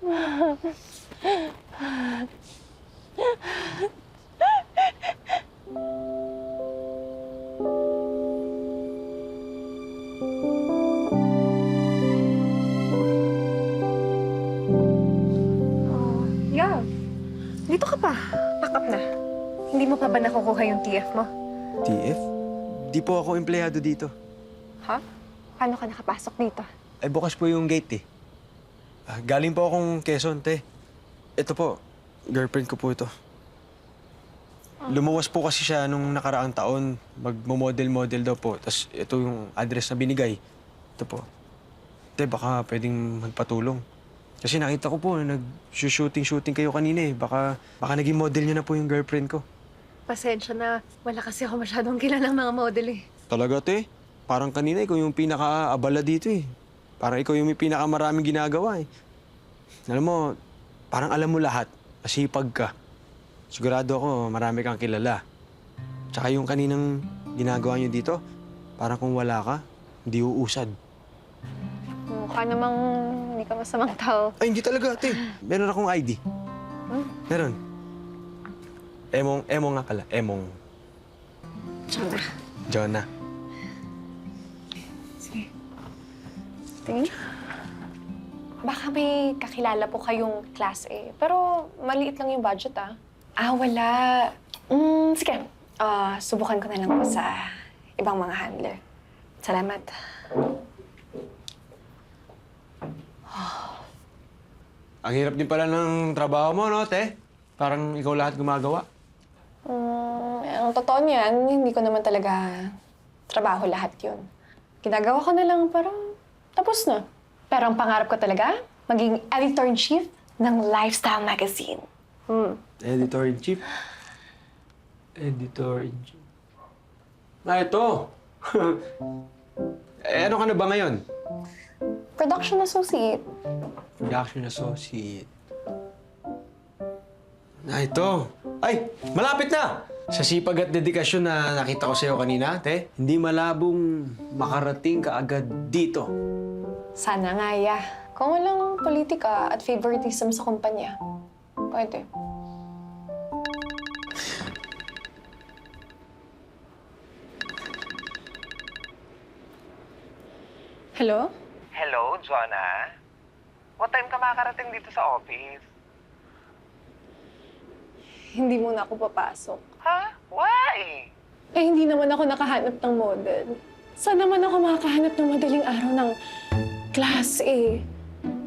Yeah. Dito ka pa. Pack up na. Hindi mo pa ba nakukuha yung TF mo? TF? Di po ako empleyado dito. Ha? Paano ka nakapasok dito? Ay, bukas po yung gate eh. Galing po akong Quezon, te. Ito po, girlfriend ko po ito. Lumuwas po kasi siya nung nakaraang taon. Magmo-model-model daw po. Tapos ito yung address na binigay. Ito po. Te, baka pwedeng magpatulong. Kasi nakita ko po na nag-shooting kayo kanina eh. Baka naging model niyo na po yung girlfriend ko. Pasensya na. Wala kasi ako masyadong kilalang mga model eh. Talaga, te? Parang kanina ikaw yung pinaka-abala dito eh. Parang ikaw yung may pinakamaraming ginagawa eh. Alam mo, parang alam mo lahat. Masipag ka. Sigurado ako marami kang kilala. Tsaka yung kaninang ginagawa niyo dito, parang kung wala ka, hindi uusad. Mukha namang hindi ka masamang tao. Ay, hindi talaga, te. Meron akong ID. Meron. Emong nga pala. Emong. Jonah. Jonah. Sige. Tingin. Baka may kakilala po kayong class A. Pero maliit lang yung budget, ah. Wala. Sige. Subukan ko na lang po sa ibang mga handler. Salamat. Ang hirap din pala ng trabaho mo, no, te? Parang ikaw lahat gumagawa. Ang totoo niyan, hindi ko naman talaga trabaho lahat yun. Ginagawa ko na lang, pero tapos na. Pero ang pangarap ko talaga, maging editor-in-chief ng Lifestyle Magazine. Editor-in-chief? Editor-in-chief? Ito! Ano ka na ba ngayon? Production associate. Production associate. Ito! Ay! Malapit na! Sa sipag at dedikasyon na nakita ko sa'yo kanina, te, hindi malabong makarating ka agad dito. Sana nga, ya. Kung walang politika at favoritism sa kumpanya, pwede. Hello? Hello, Jonah? What time ka makakarating dito sa office? Hindi muna ako papasok. Ha? Why? Eh, hindi naman ako nakahanap ng model. Saan naman ako makakahanap ng madaling araw ng Class A?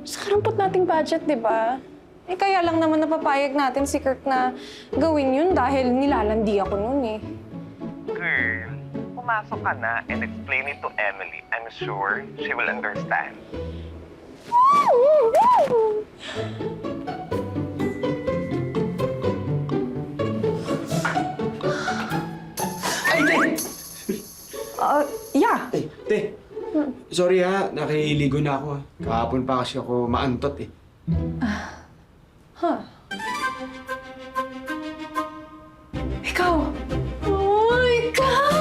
Sa karampot nating budget, di ba? Eh, kaya lang naman napapayag natin si Kirk na gawin yun dahil nilalandi ako nun eh. Girl, pumasok ka na and explain it to Emily. I'm sure she will understand. Ay, te! Yeah. Te, sorry ha, nakiligo na ako ha. Kahapon pa kasi ako maantot eh. Ikaw! Oh, ikaw!